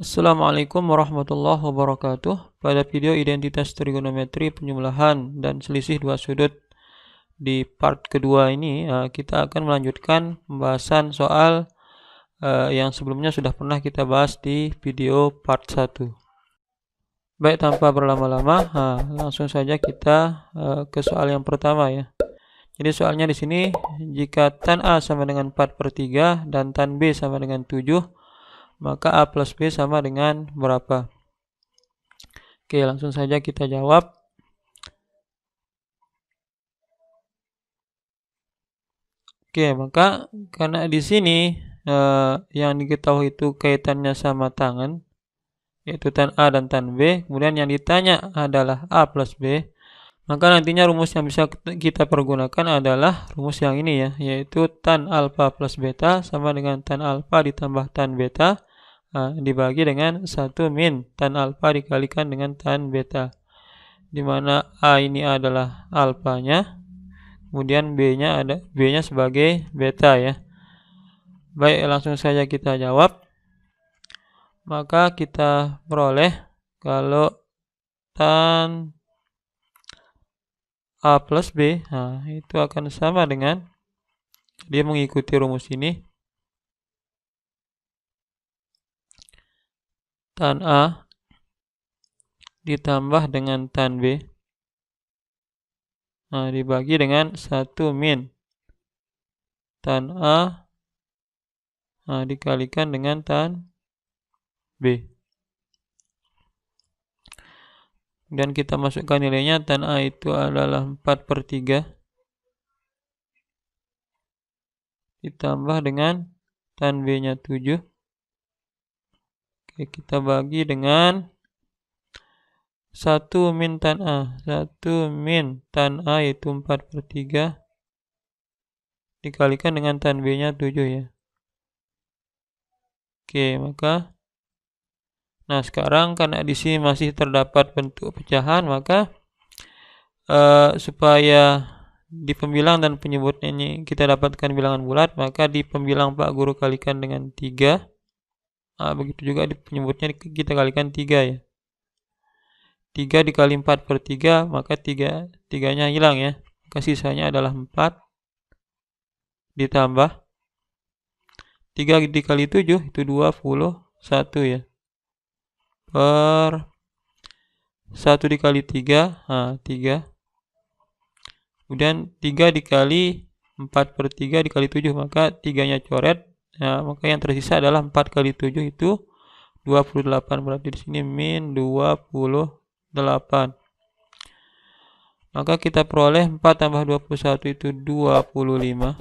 Assalamualaikum warahmatullahi wabarakatuh. Pada video identitas trigonometri penjumlahan dan selisih dua sudut di part kedua ini, kita akan melanjutkan pembahasan soal yang sebelumnya sudah pernah kita bahas di video part 1. Baik, tanpa berlama-lama, langsung saja kita ke soal yang pertama ya. Jadi soalnya di sini, jika tan A sama dengan 4/3 dan tan B sama dengan 7, maka A plus B sama dengan berapa? Oke, langsung saja kita jawab. Oke, maka karena di sini yang diketahui itu kaitannya sama tangan, yaitu tan A dan tan B, kemudian yang ditanya adalah A plus B, maka nantinya rumus yang bisa kita pergunakan adalah rumus yang ini ya, yaitu tan alfa plus beta sama dengan tan alfa ditambah tan beta dibagi dengan 1 min tan alfa dikalikan dengan tan beta, di mana A ini adalah alfanya, kemudian B-nya sebagai beta ya. Baik, langsung saja kita jawab. Maka kita peroleh kalau tan A plus B itu akan sama dengan, dia mengikuti rumus ini, tan A ditambah dengan tan B dibagi dengan 1 min tan A dikalikan dengan tan B. Dan kita masukkan nilainya, tan A itu adalah 4/3 ditambah dengan tan B-nya 7. Oke, kita bagi dengan 1 min tan A. 1 min tan A itu 4/3 dikalikan dengan tan B-nya 7 ya. Oke, maka sekarang karena di sini masih terdapat bentuk pecahan, maka supaya di pembilang dan penyebutnya ini kita dapatkan bilangan bulat, maka di pembilang Pak Guru kalikan dengan 3. Begitu juga di penyebutnya kita kalikan 3 ya. 3 dikali 4/3, maka 3-nya hilang ya. Maka sisanya adalah 4 ditambah 3 dikali 7 itu 21 ya. Per 1 dikali 3, 3. Kemudian 3 dikali 4/3 dikali 7, maka 3-nya coret. Maka yang tersisa adalah 4 kali 7 itu 28. Berarti di sini min 28. Maka kita peroleh 4 tambah 21 itu 25.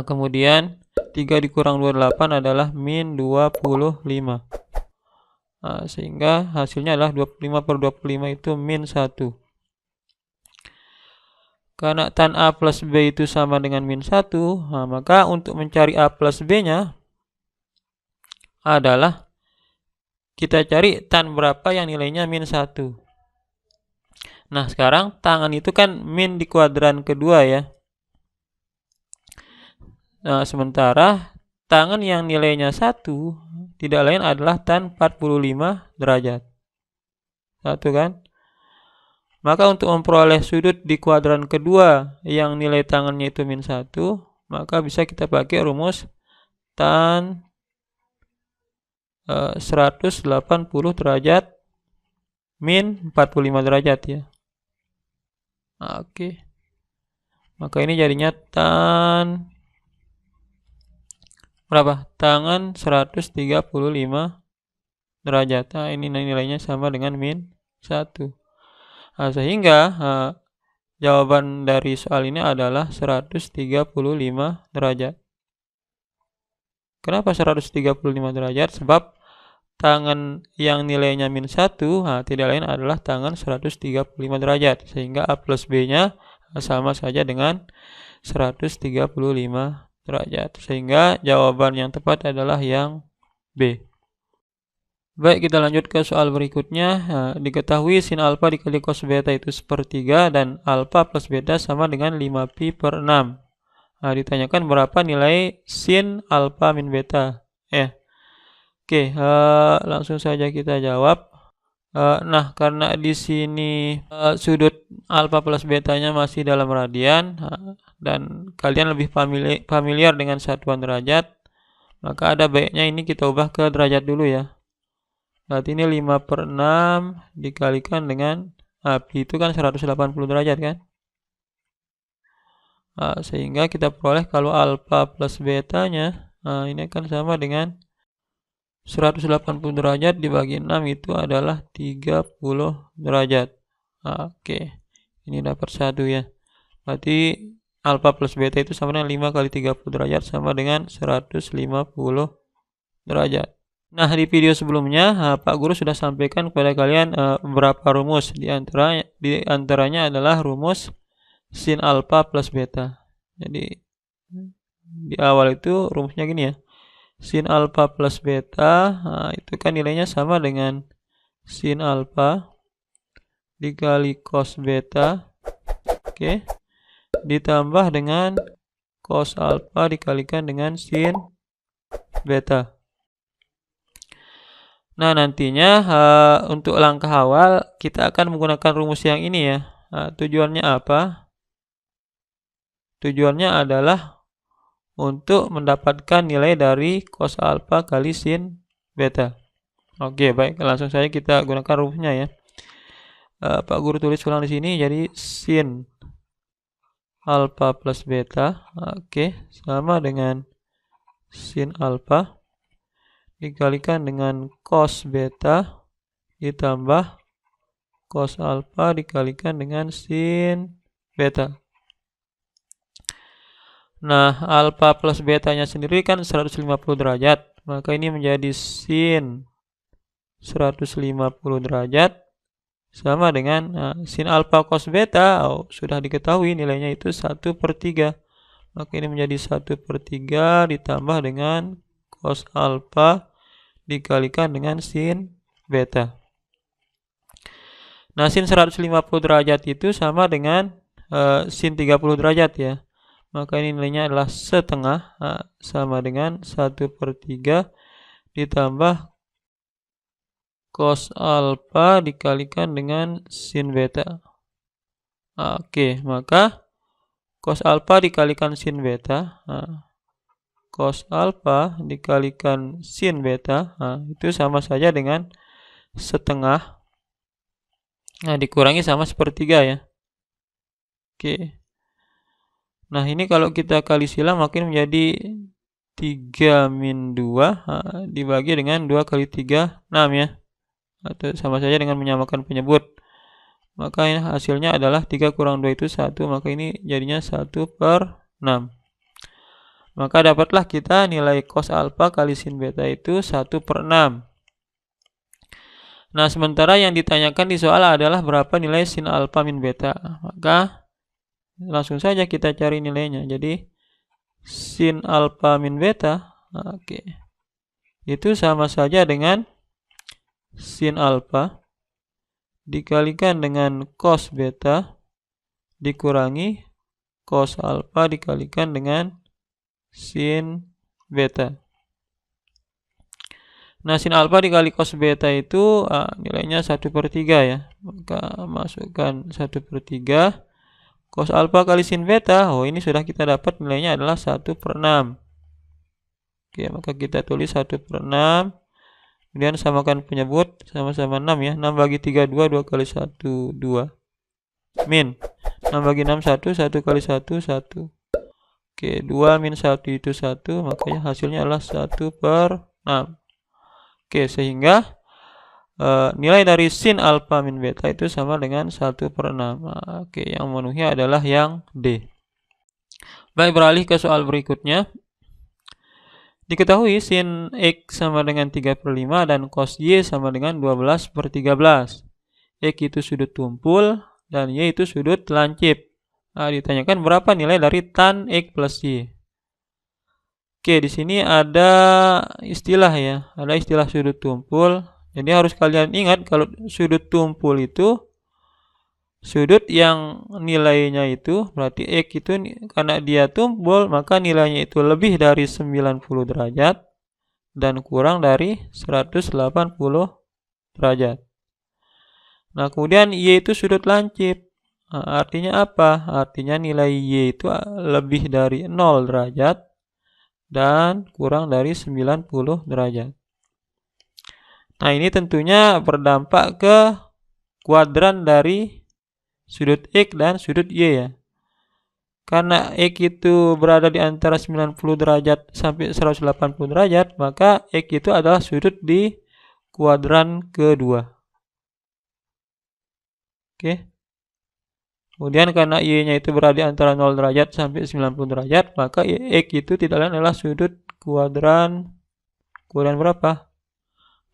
Kemudian 3 dikurang 28 adalah min 25. Sehingga hasilnya adalah 25/25 itu min 1. Karena tan A plus B itu sama dengan min 1, maka untuk mencari A plus B-nya adalah kita cari tan berapa yang nilainya min 1. Sekarang tangan itu kan min di kuadran kedua ya. Sementara tangan yang nilainya 1 tidak lain adalah tan 45 derajat. 1 kan? Maka untuk memperoleh sudut di kuadran kedua yang nilai tangannya itu min 1, maka bisa kita pakai rumus tan 180 derajat min 45 derajat ya. Oke. Maka ini jadinya tan berapa? Tangan 135 derajat. Ini nilainya sama dengan min 1. Sehingga jawaban dari soal ini adalah 135 derajat. Kenapa 135 derajat? Sebab tangan yang nilainya min 1 tidak lain adalah tangan 135 derajat. Sehingga A plus B-nya sama saja dengan 135 derajat. Sehingga jawaban yang tepat adalah yang B. Baik, kita lanjut ke soal berikutnya. Diketahui sin alfa dikali cos beta itu 1/3 dan alfa plus beta sama dengan 5pi/6. Ditanyakan berapa nilai sin alfa min beta. Oke, langsung saja kita jawab. Nah, karena di sini sudut alfa plus betanya masih dalam radian dan kalian lebih familiar dengan satuan derajat, maka ada baiknya ini kita ubah ke derajat dulu ya. Berarti ini 5/6 dikalikan dengan pi itu kan 180 derajat kan. Sehingga kita peroleh kalau alfa plus betanya ini akan sama dengan 180 derajat dibagi 6 itu adalah 30 derajat. Oke. Ini dapat 1 ya. Berarti alfa plus beta itu sama dengan 5 kali 30 derajat sama dengan 150 derajat. Nah, di video sebelumnya Pak Guru sudah sampaikan kepada kalian beberapa rumus. Di antaranya adalah rumus sin alfa plus beta. Jadi di awal itu rumusnya gini ya. Sin alfa plus beta itu kan nilainya sama dengan sin alfa dikali cos beta, oke, ditambah dengan cos alfa dikalikan dengan sin beta. Nah, nantinya untuk langkah awal kita akan menggunakan rumus yang ini ya. Tujuannya apa? Tujuannya adalah untuk mendapatkan nilai dari cos alfa kali sin beta. Oke, baik, langsung saja kita gunakan rumusnya ya. Pak Guru tulis ulang di sini, jadi sin alfa plus beta, oke, sama dengan sin alfa dikalikan dengan cos beta ditambah cos alfa dikalikan dengan sin beta. Nah, alfa plus betanya sendiri kan 150 derajat. Maka ini menjadi sin 150 derajat sama dengan sin alfa cos beta. Sudah diketahui nilainya itu 1/3. Maka ini menjadi 1/3 ditambah dengan cos alfa dikalikan dengan sin beta. Nah, sin 150 derajat itu sama dengan sin 30 derajat ya. Maka ini nilainya adalah setengah sama dengan 1/3 ditambah cos alfa dikalikan dengan sin beta. Oke, maka cos alfa dikalikan sin beta, cos alfa dikalikan sin beta itu sama saja dengan setengah dikurangi sama 1/3 ya. Oke. Nah, ini kalau kita kali silang makin menjadi 3-2 dibagi dengan 2 kali 3, 6 ya. Atau sama saja dengan menyamakan penyebut. Maka ini hasilnya adalah 3 kurang 2 itu 1, maka ini jadinya 1/6. Maka dapatlah kita nilai cos alfa kali sin beta itu 1/6. Nah, sementara yang ditanyakan di soal adalah berapa nilai sin alfa min beta. Maka langsung saja kita cari nilainya. Jadi sin alfa min beta, oke, itu sama saja dengan sin alfa dikalikan dengan cos beta dikurangi cos alfa dikalikan dengan sin beta. Nah, sin alfa dikali cos beta itu nilainya 1/3 ya. Maka masukkan 1/3 cos alfa kali sin beta. Ini sudah kita dapat nilainya adalah 1/6. Oke, maka kita tulis 1/6. Kemudian samakan penyebut sama-sama 6 ya. 6 bagi 3 2, 2 kali 1 2. Min 6 bagi 6 1, 1 kali 1 1. Oke, 2 min 1 itu 1, makanya hasilnya adalah 1/6. Oke, sehingga nilai dari sin alfa min beta itu sama dengan 1/6. Oke, yang memenuhi adalah yang D. Baik, beralih ke soal berikutnya. Diketahui sin X sama dengan 3/5 dan cos Y sama dengan 12/13. X itu sudut tumpul dan Y itu sudut lancip. Ditanyakan berapa nilai dari tan X plus Y. Oke, di sini ada istilah ya, ada istilah sudut tumpul. Jadi harus kalian ingat kalau sudut tumpul itu sudut yang nilainya itu berarti X itu karena dia tumpul maka nilainya itu lebih dari 90 derajat dan kurang dari 180 derajat. Nah, kemudian Y itu sudut lancip. Nah, artinya apa? Artinya nilai Y itu lebih dari 0 derajat dan kurang dari 90 derajat. Nah, ini tentunya berdampak ke kuadran dari sudut X dan sudut Y ya. Karena X itu berada di antara 90 derajat sampai 180 derajat, maka X itu adalah sudut di kuadran kedua. Oke. Kemudian karena Y-nya itu berada di antara 0 derajat sampai 90 derajat, maka X itu tidak lain adalah sudut kuadran berapa?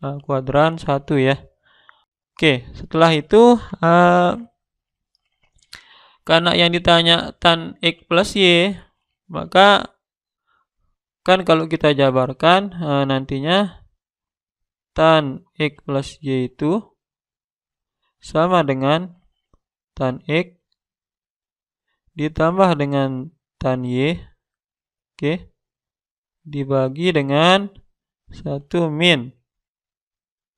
Nah, kuadran 1 ya. Oke, setelah itu karena yang ditanya tan X plus Y, maka kan kalau kita jabarkan nantinya tan X plus Y itu sama dengan tan X ditambah dengan tan Y, oke, dibagi dengan 1 min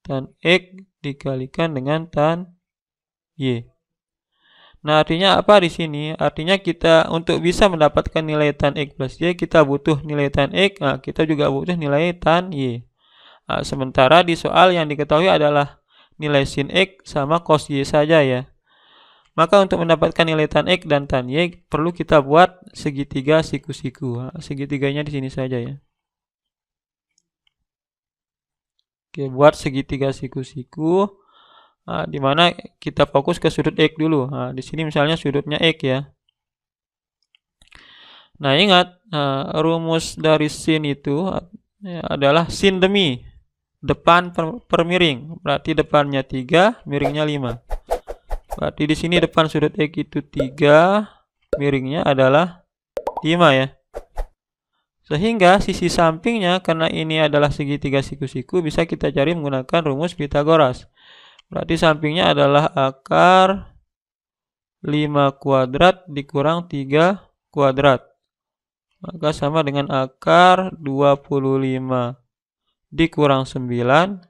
tan X dikalikan dengan tan Y. Nah, artinya apa di sini? Artinya kita untuk bisa mendapatkan nilai tan X plus Y, kita butuh nilai tan X, nah, kita juga butuh nilai tan Y. Nah, sementara di soal yang diketahui adalah nilai sin X sama cos Y saja ya. Maka untuk mendapatkan nilai tan X dan tan Y, perlu kita buat segitiga siku-siku. Nah, segitiganya di sini saja ya. Oke, buat segitiga siku-siku. Nah, di mana kita fokus ke sudut X dulu. Nah, di sini misalnya sudutnya X ya. Nah, ingat rumus dari sin itu adalah sin demi depan per miring. Berarti depannya 3, miringnya 5. Berarti di sini depan sudut X itu 3, miringnya adalah 5 ya. Sehingga sisi sampingnya, karena ini adalah segitiga siku-siku, bisa kita cari menggunakan rumus Pythagoras. Berarti sampingnya adalah akar 5 kuadrat dikurang 3 kuadrat. Maka sama dengan akar 25 dikurang 9.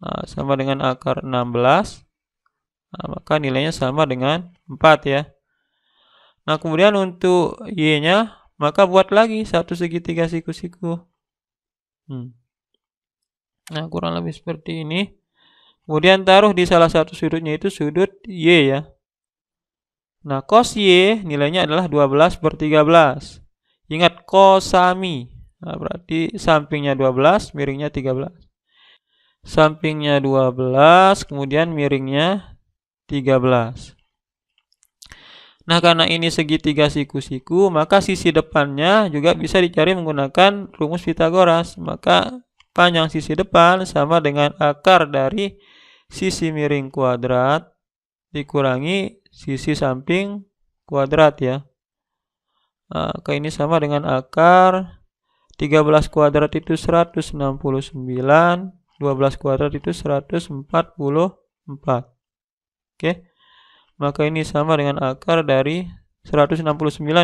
Nah, sama dengan akar 16. Nah, maka nilainya sama dengan 4 ya. Nah, kemudian untuk Y-nya, maka buat lagi satu segitiga siku-siku. Nah, kurang lebih seperti ini. Kemudian taruh di salah satu sudutnya itu sudut Y ya. Nah, cos Y nilainya adalah 12 per 13. Ingat cosami. Nah, berarti sampingnya 12, miringnya 13. Sampingnya 12, kemudian miringnya 13. Nah, karena ini segitiga siku-siku, maka sisi depannya juga bisa dicari menggunakan rumus Pythagoras. Maka panjang sisi depan sama dengan akar dari sisi miring kuadrat dikurangi sisi samping kuadrat ya. Maka ini sama dengan akar 13 kuadrat itu 169, 12 kuadrat itu 144. Oke. Maka ini sama dengan akar dari 169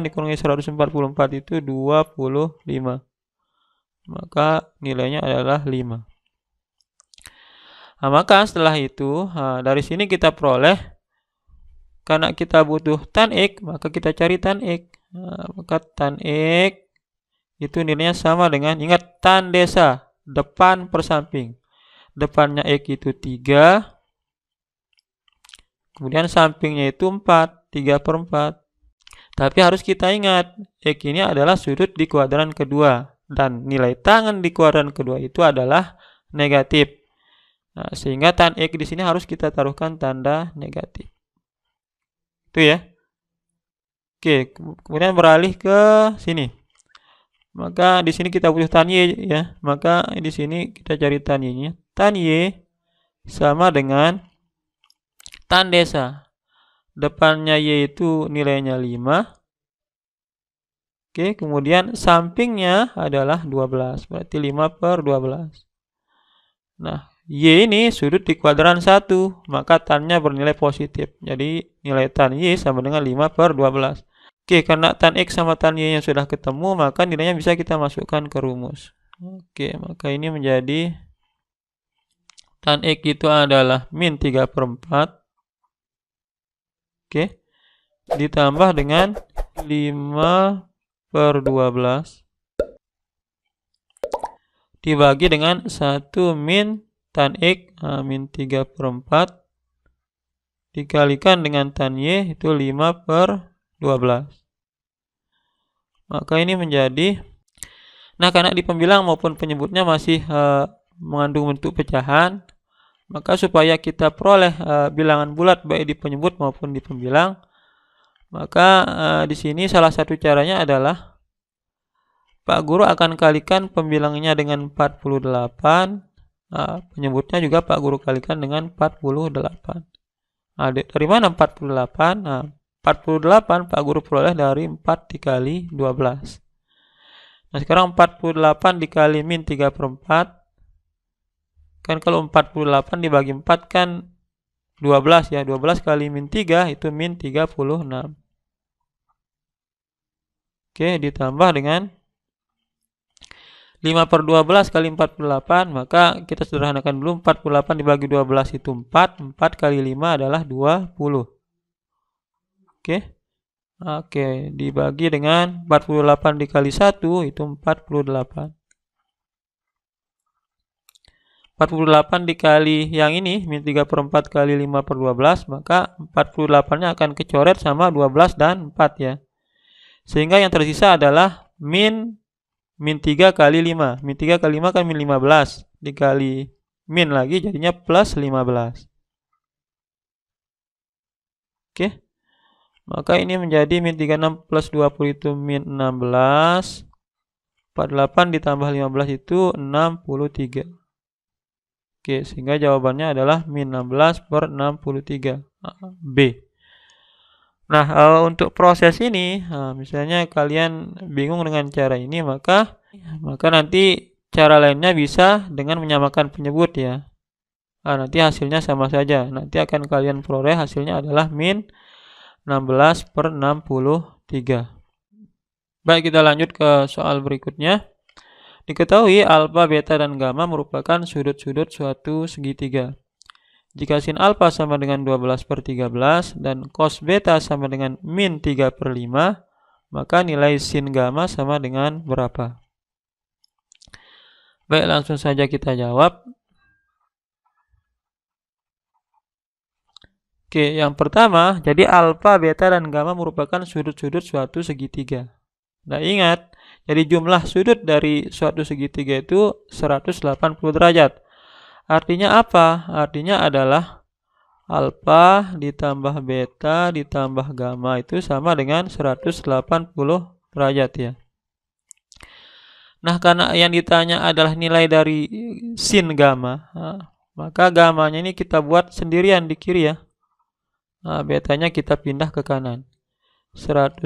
dikurangi 144 itu 25. Maka nilainya adalah 5. Nah, maka setelah itu, dari sini kita peroleh, karena kita butuh tan X, maka kita cari tan X. Nah, maka tan X itu nilainya sama dengan, ingat tan desa, depan per samping. Depannya X itu 3, kemudian sampingnya itu 4, 3 per 4. Tapi harus kita ingat, X ini adalah sudut di kuadran kedua. Dan nilai tangen di kuadran kedua itu adalah negatif. Nah, sehingga tan X di sini harus kita taruhkan tanda negatif. Itu ya. Oke, kemudian beralih ke sini. Maka di sini kita butuh tan Y ya. Maka di sini kita cari tan Y-nya. Tan Y sama dengan tan desa. Depannya Y itu nilainya 5. Oke, kemudian sampingnya adalah 12. Berarti 5 per 12. Nah, Y ini sudut di kuadran 1. Maka tannya bernilai positif. Jadi nilai tan Y sama dengan 5 per 12. Oke, karena tan X sama tan Y yang sudah ketemu, maka nilainya bisa kita masukkan ke rumus. Oke, maka ini menjadi tan X itu adalah min 3/4. Oke, ditambah dengan 5/12 dibagi dengan 1 min tan X, min 3/4 dikalikan dengan tan Y itu 5/12. Maka ini menjadi, nah karena di pembilang maupun penyebutnya masih mengandung bentuk pecahan, maka supaya kita peroleh bilangan bulat baik di penyebut maupun di pembilang, maka di sini salah satu caranya adalah Pak Guru akan kalikan pembilangnya dengan 48, penyebutnya juga Pak Guru kalikan dengan 48. Dari mana 48? 48 Pak Guru peroleh dari 4 dikali 12. Nah sekarang 48 dikali min 3/4. Kan kalau 48 dibagi 4 kan 12 ya. 12 kali min 3 itu min 36. Oke, ditambah dengan 5/12 kali 48, maka kita sederhanakan dulu. 48 dibagi 12 itu 4. 4 kali 5 adalah 20. Oke, dibagi dengan 48 dikali 1 itu 48. 48 dikali yang ini, min 3/4 kali 5/12, maka 48-nya akan kecoret sama 12 dan 4 ya. Sehingga yang tersisa adalah min 3 kali 5. Min 3 kali 5 kan min 15. Dikali min lagi jadinya plus 15. Oke. Maka ini menjadi min 36 plus 20 itu min 16. 48 ditambah 15 itu 63. Oke, sehingga jawabannya adalah min 16/63. B. Nah, untuk proses ini, misalnya kalian bingung dengan cara ini, maka nanti cara lainnya bisa dengan menyamakan penyebut ya. Nanti hasilnya sama saja. Nanti akan kalian peroleh hasilnya adalah min 16/63. Baik, kita lanjut ke soal berikutnya. Diketahui alfa, beta, dan gamma merupakan sudut-sudut suatu segitiga. Jika sin alfa sama dengan 12/13 dan cos beta sama dengan min 3/5, maka nilai sin gamma sama dengan berapa? Baik, langsung saja kita jawab. Oke, yang pertama, jadi alfa, beta, dan gamma merupakan sudut-sudut suatu segitiga. Nah, ingat, jadi jumlah sudut dari suatu segitiga itu 180 derajat. Artinya apa? Artinya adalah alfa ditambah beta ditambah gamma itu sama dengan 180 derajat ya. Nah, karena yang ditanya adalah nilai dari sin gamma, maka gammanya ini kita buat sendirian di kiri ya. Betanya kita pindah ke kanan. 180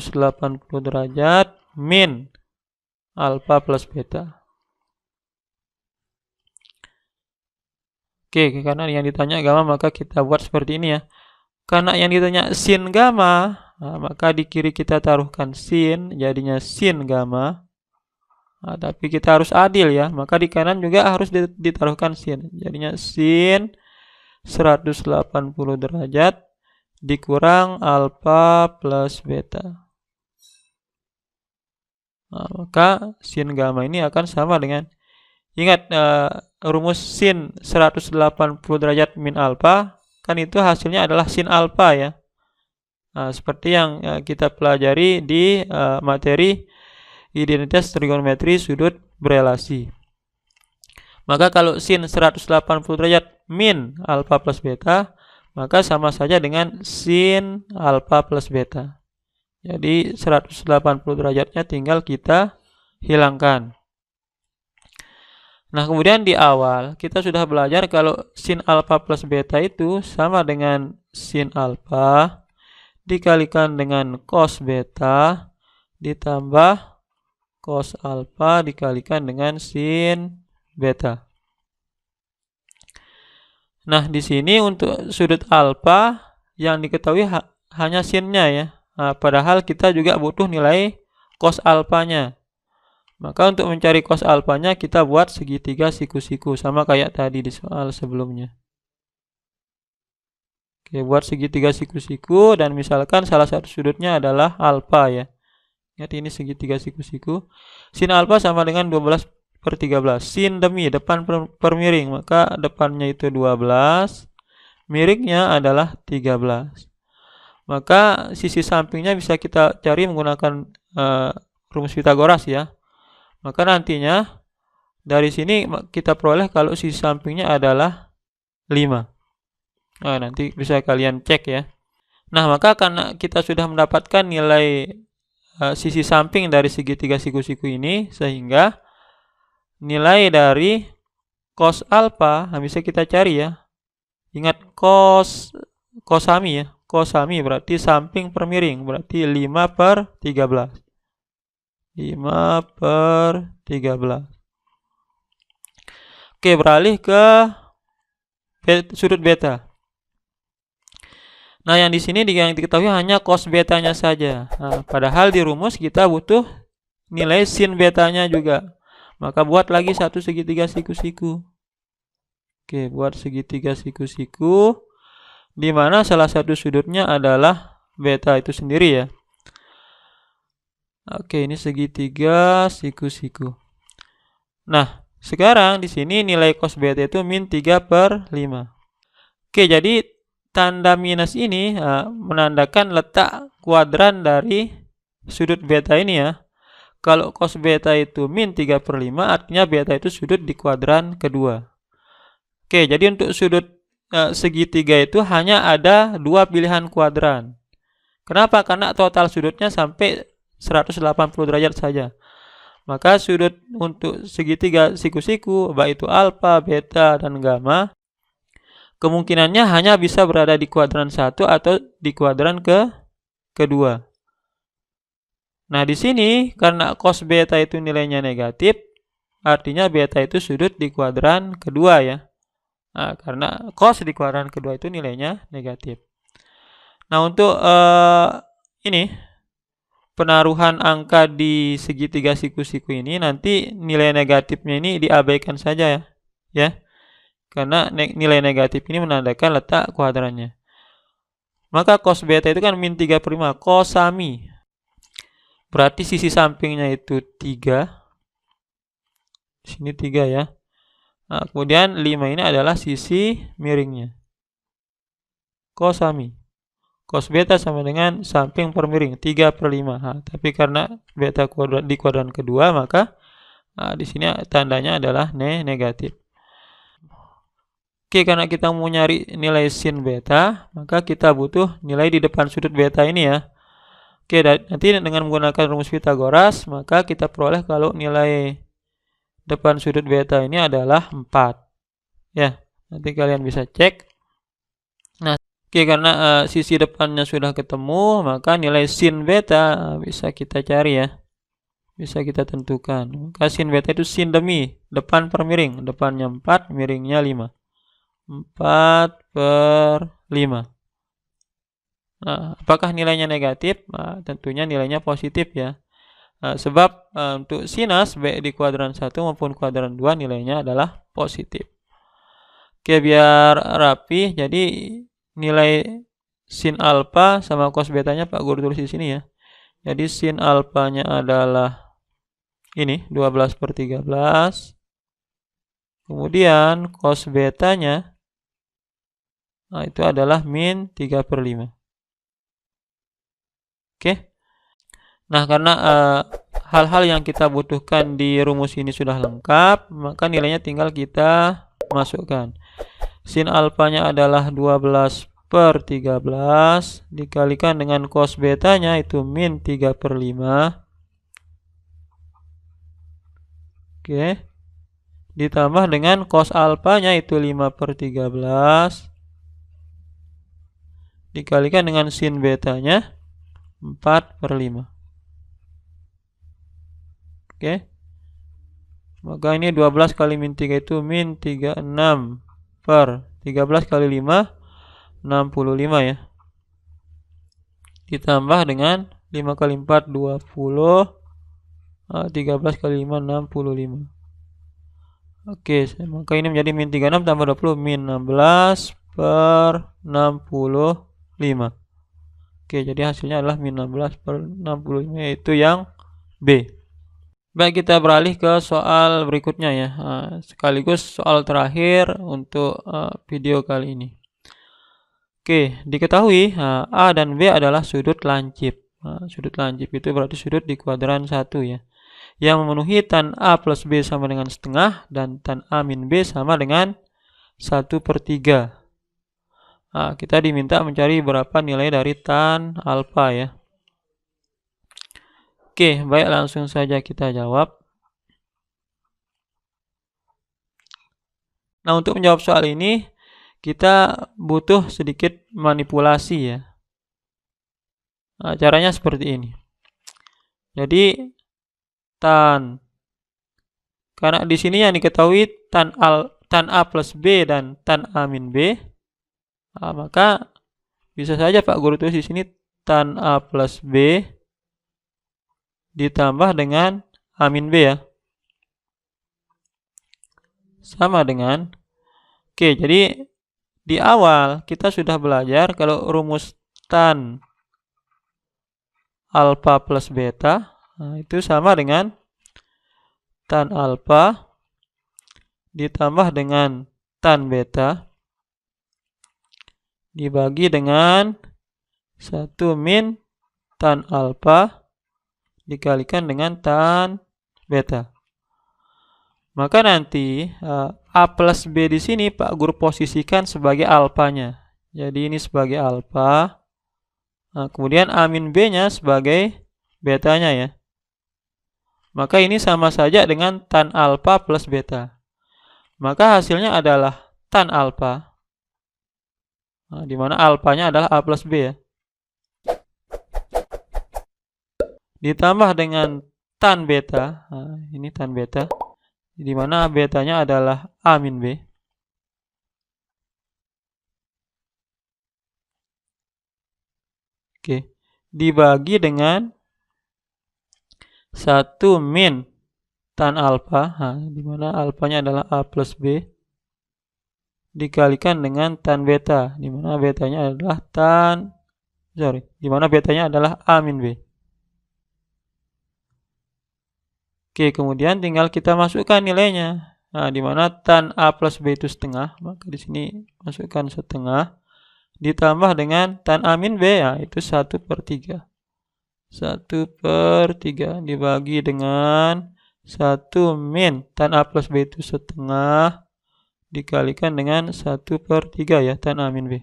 derajat min alfa plus beta. Oke, karena yang ditanya gamma maka kita buat seperti ini ya. Karena yang ditanya sin gamma, maka di kiri kita taruhkan sin, jadinya sin gamma. Tapi kita harus adil ya, maka di kanan juga harus ditaruhkan sin. Jadinya sin 180 derajat dikurang alfa plus beta. Maka sin gamma ini akan sama dengan, ingat rumus sin 180 derajat min alfa, kan itu hasilnya adalah sin alfa ya. Seperti yang kita pelajari di materi identitas trigonometri sudut berelasi. Maka kalau sin 180 derajat min alfa plus beta, maka sama saja dengan sin alfa plus beta. Jadi 180 derajatnya tinggal kita hilangkan. Nah, kemudian di awal kita sudah belajar kalau sin alfa plus beta itu sama dengan sin alfa dikalikan dengan cos beta ditambah cos alfa dikalikan dengan sin beta. Nah, di sini untuk sudut alfa yang diketahui hanya sinnya ya. Padahal kita juga butuh nilai cos alfanya. Maka untuk mencari cos alfanya kita buat segitiga siku-siku sama kayak tadi di soal sebelumnya. Oke, buat segitiga siku-siku dan misalkan salah satu sudutnya adalah alfa ya. Ingat ini segitiga siku-siku. Sin alfa sama dengan 12/13. Sin demi depan per miring, maka depannya itu 12, miringnya adalah 13. Maka sisi sampingnya bisa kita cari menggunakan rumus Pitagoras ya. Maka nantinya dari sini kita peroleh kalau sisi sampingnya adalah 5. Nah, nanti bisa kalian cek ya. Nah, maka karena kita sudah mendapatkan nilai sisi samping dari segitiga siku-siku ini, sehingga nilai dari cos alfa bisa kita cari ya. Ingat cosami ya. Cosami berarti samping per miring, berarti 5/13. 5/13. Oke, beralih ke sudut beta. Nah, yang di sini yang diketahui hanya cos betanya saja. Nah, padahal di rumus kita butuh nilai sin betanya juga. Maka buat lagi satu segitiga siku-siku. Oke, buat segitiga siku-siku di mana salah satu sudutnya adalah beta itu sendiri ya. Oke, ini segitiga siku-siku. Nah, sekarang di sini nilai cos beta itu min 3/5. Oke, jadi tanda minus ini menandakan letak kuadran dari sudut beta ini ya. Kalau cos beta itu min 3/5 artinya beta itu sudut di kuadran kedua. Oke, jadi untuk sudut segitiga itu hanya ada 2 pilihan kuadran. Kenapa? Karena total sudutnya sampai 180 derajat saja. Maka sudut untuk segitiga siku-siku, baik itu alfa, beta, dan gamma, kemungkinannya hanya bisa berada di kuadran 1 atau di kuadran kedua. Nah, di sini karena cos beta itu nilainya negatif, artinya beta itu sudut di kuadran kedua ya. Nah, karena cos di kuadran kedua itu nilainya negatif. Nah, untuk ini penaruhan angka di segitiga siku-siku ini nanti nilai negatifnya ini diabaikan saja ya. Karena nilai negatif ini menandakan letak kuadrannya. Maka cos beta itu kan min 3/5. Cosami. Berarti sisi sampingnya itu 3. Di sini 3 ya. Nah, kemudian 5 ini adalah sisi miringnya. Cosami. Cos beta sama dengan samping per miring 3/5. Nah, tapi karena beta di kuadran kedua, maka di sini tandanya adalah negatif. Oke, karena kita mau nyari nilai sin beta, maka kita butuh nilai di depan sudut beta ini ya. Oke, nanti dengan menggunakan rumus Pitagoras, maka kita peroleh kalau nilai depan sudut beta ini adalah 4. Ya, nanti kalian bisa cek. Nah, oke, karena sisi depannya sudah ketemu, maka nilai sin beta bisa kita cari ya. Bisa kita tentukan. Maka sin beta itu sin demi, depan per miring. Depannya 4, miringnya 5. 4/5. Nah, apakah nilainya negatif? Nah, tentunya nilainya positif ya. Sebab untuk sinus baik di kuadran 1 maupun kuadran 2 nilainya adalah positif. Oke, biar rapi, jadi nilai sin alfa sama cos betanya Pak Guru tulis di sini ya. Jadi sin alfanya adalah ini 12/13. Kemudian cos betanya itu adalah min 3/5. Oke. Nah, karena hal-hal yang kita butuhkan di rumus ini sudah lengkap, maka nilainya tinggal kita masukkan. Sin alfanya adalah 12/13 dikalikan dengan cos betanya itu min 3/5. Oke. Ditambah dengan cos alfanya itu 5/13 dikalikan dengan sin betanya 4/5. Oke. Maka ini 12 kali min 3 itu min 36 per 13 kali 5 65 ya. Ditambah dengan 5 kali 4 20 13 kali 5, 65. Oke, maka ini menjadi min 36 tambah 20, min 16 per 65. Oke, jadi hasilnya adalah min 16 per 65, yaitu yang B. Baik, kita beralih ke soal berikutnya ya, sekaligus soal terakhir untuk video kali ini. Oke, diketahui A dan B adalah sudut lancip. Sudut lancip itu berarti sudut di kuadran 1 ya, yang memenuhi tan A plus B sama dengan setengah dan tan A min B sama dengan 1/3. Kita diminta mencari berapa nilai dari tan alfa ya. Oke, baik, langsung saja kita jawab. Nah, untuk menjawab soal ini kita butuh sedikit manipulasi ya. Caranya seperti ini. Jadi karena di sini yang diketahui tan A plus B dan tan A min B, maka bisa saja Pak Guru tulis di sini tan A plus B ditambah dengan A min B ya. Sama dengan, oke, jadi di awal kita sudah belajar kalau rumus tan alfa plus beta itu sama dengan tan alfa ditambah dengan tan beta dibagi dengan 1 min tan alfa dikalikan dengan tan beta. Maka nanti A plus B di sini Pak Guru posisikan sebagai alfanya. Jadi ini sebagai alfa. Kemudian A min B-nya sebagai betanya ya. Maka ini sama saja dengan tan alfa plus beta. Maka hasilnya adalah tan alfa. Di mana alfanya adalah A plus B ya. Ditambah dengan tan beta. Ini tan beta. Di mana betanya adalah A min B. Oke, dibagi dengan 1 min tan alfa, di mana alfanya adalah A plus B, dikalikan dengan tan beta, di mana betanya adalah di mana betanya adalah A min B. Oke, kemudian tinggal kita masukkan nilainya. Di mana tan A plus B itu setengah, maka di sini masukkan setengah, ditambah dengan tan A min B, itu 1/3. 1/3 dibagi dengan 1 min tan A plus B itu setengah, dikalikan dengan 1/3 ya, tan A min B.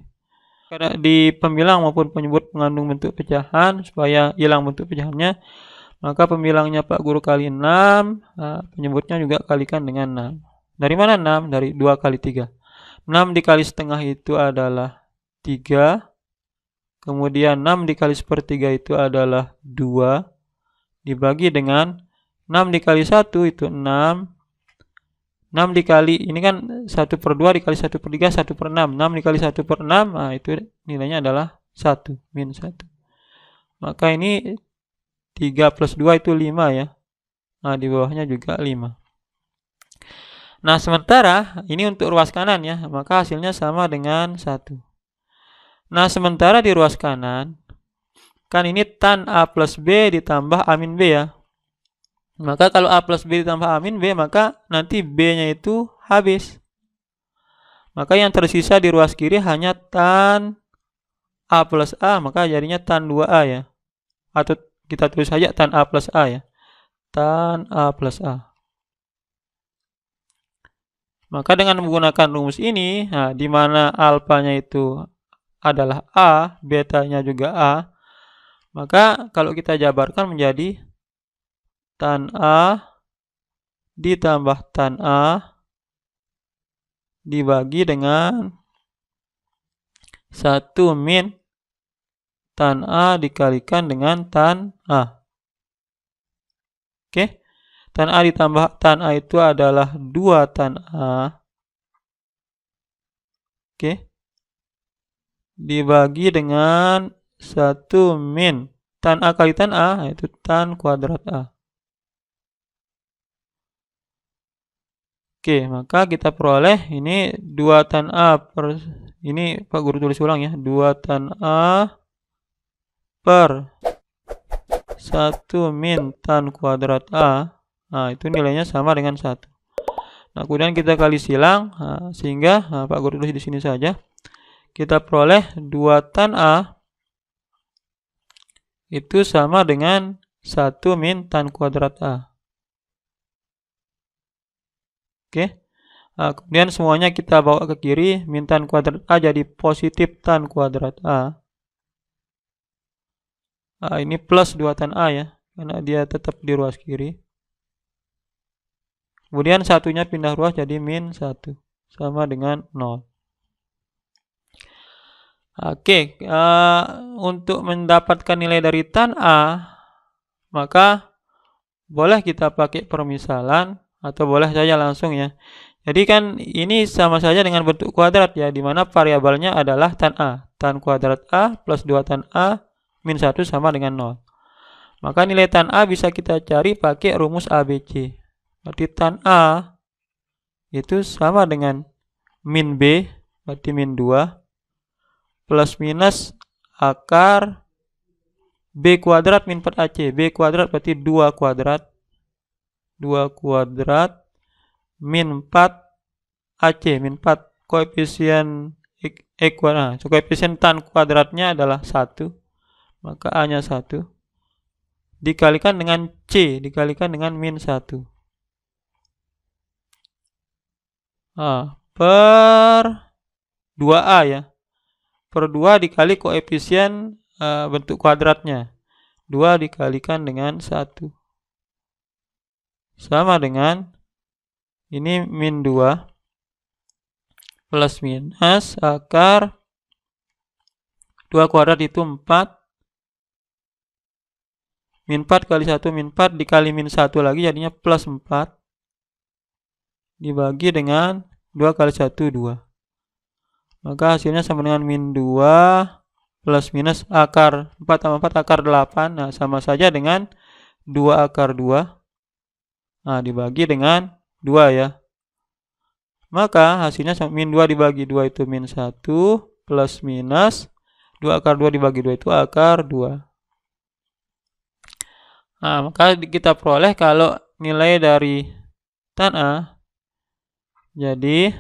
Karena di pembilang maupun penyebut mengandung bentuk pecahan, supaya hilang bentuk pecahannya, maka pembilangnya Pak Guru kali 6, penyebutnya juga kalikan dengan 6. Dari mana 6? Dari 2 kali 3. 6 dikali setengah itu adalah 3. Kemudian 6 dikali 1/3 itu adalah 2. Dibagi dengan 6 dikali 1 itu 6. 6 dikali, ini kan 1/2 dikali 1/3, 1/6. 6 dikali 1/6, itu nilainya adalah 1, min 1. Maka ini 3 plus 2 itu 5 ya. Di bawahnya juga 5. Nah, sementara ini untuk ruas kanan ya, maka hasilnya sama dengan 1. Nah, sementara di ruas kanan, kan ini tan A plus B ditambah A min B ya. Maka kalau A plus B ditambah A min B, maka nanti B-nya itu habis. Maka yang tersisa di ruas kiri hanya tan A plus A, maka jadinya tan 2A ya. Atau kita tulis saja tan A plus A ya. Tan A plus A. Maka dengan menggunakan rumus ini, di mana alfanya itu adalah A, betanya juga A, maka kalau kita jabarkan menjadi tan A ditambah tan A dibagi dengan 1 min tan A dikalikan dengan tan A. Oke. Tan A ditambah tan A itu adalah 2 tan A. Oke. Dibagi dengan 1 min tan A kali tan A, itu tan kuadrat A. Oke, maka kita peroleh ini 2 tan A per, ini Pak Guru tulis ulang ya, 2 tan A per 1 min tan kuadrat A. Nah, itu nilainya sama dengan 1. Nah, kemudian kita kali silang, sehingga Pak Guru tulis di sini saja. Kita peroleh 2 tan A itu sama dengan 1 min tan kuadrat A. Oke. Nah, kemudian semuanya kita bawa ke kiri, min tan kuadrat A jadi positif tan kuadrat A. Nah, ini plus 2 tan A ya, karena dia tetap di ruas kiri. Kemudian satunya pindah ruas jadi min 1, sama dengan 0. Oke, untuk mendapatkan nilai dari tan A, maka boleh kita pakai permisalan, atau boleh saja langsung ya. Jadi kan ini sama saja dengan bentuk kuadrat ya, di mana variabelnya adalah tan A. Tan kuadrat A plus 2 tan A min 1 sama dengan 0. Maka nilai tan A bisa kita cari pakai rumus ABC. Berarti tan A itu sama dengan min B, berarti min 2, plus minus akar B kuadrat min 4AC. B kuadrat berarti 2 kuadrat. 2 kuadrat min 4 AC, min 4 koefisien koefisien tan kuadratnya adalah 1, maka A-nya 1 dikalikan dengan C, dikalikan dengan min 1. Per 2A ya, per 2 dikali koefisien bentuk kuadratnya, 2 dikalikan dengan 1 sama dengan ini min 2 plus minus akar 2 kuadrat itu 4, min 4 kali 1 min 4 dikali min 1 lagi jadinya plus 4 dibagi dengan 2 kali 1 2. Maka hasilnya sama dengan min 2 plus minus akar 4 tambah 4 akar 8. Nah, sama saja dengan 2 akar 2. Nah, dibagi dengan 2 ya. Maka hasilnya min 2 dibagi 2 itu min 1 plus minus 2 akar 2 dibagi 2 itu akar 2. Nah, maka kita peroleh kalau nilai dari tan A, jadi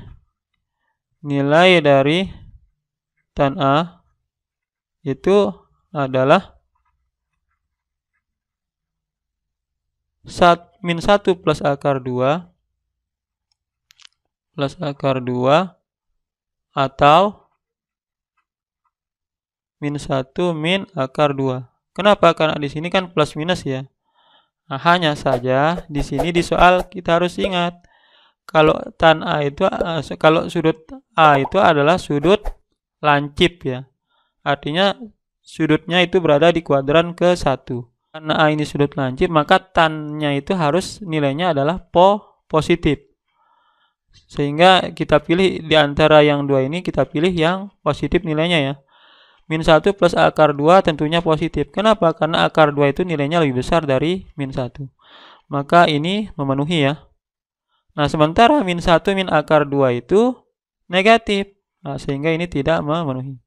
nilai dari tan A itu adalah min 1 plus akar 2 plus akar 2 atau min 1 min akar 2. Kenapa? Karena di sini kan plus minus ya. Nah, hanya saja di sini di soal kita harus ingat kalau tan A itu kalau sudut A itu adalah sudut lancip ya. Artinya sudutnya itu berada di kuadran ke-1. Karena A ini sudut lancip, maka tan-nya itu harus nilainya adalah positif. Sehingga kita pilih di antara yang dua ini, kita pilih yang positif nilainya ya. Min 1 plus akar 2 tentunya positif. Kenapa? Karena akar 2 itu nilainya lebih besar dari min 1. Maka ini memenuhi ya. Nah, sementara min 1 min akar 2 itu negatif. Nah, sehingga ini tidak memenuhi.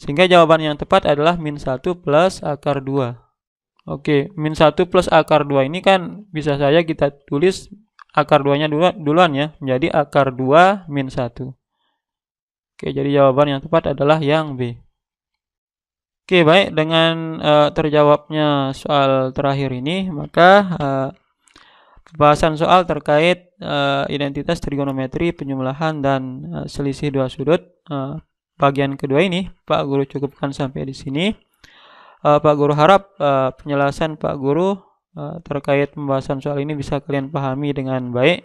Sehingga jawaban yang tepat adalah min 1 plus akar 2. Oke, min 1 plus akar 2 ini kan bisa saja kita tulis akar 2-nya duluan ya, menjadi akar 2 min 1. Oke, jadi jawaban yang tepat adalah yang B. Oke, baik, dengan terjawabnya soal terakhir ini, maka pembahasan soal terkait identitas trigonometri, penjumlahan, dan selisih dua sudut bagian kedua ini Pak Guru cukupkan sampai di sini. Pak Guru harap penjelasan Pak Guru terkait pembahasan soal ini bisa kalian pahami dengan baik.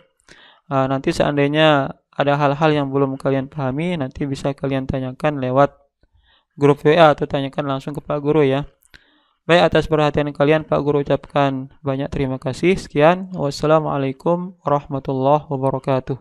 Nanti seandainya ada hal-hal yang belum kalian pahami, nanti bisa kalian tanyakan lewat grup WA atau tanyakan langsung ke Pak Guru ya. Baik, atas perhatian kalian Pak Guru ucapkan banyak terima kasih. Sekian. Wassalamualaikum warahmatullahi wabarakatuh.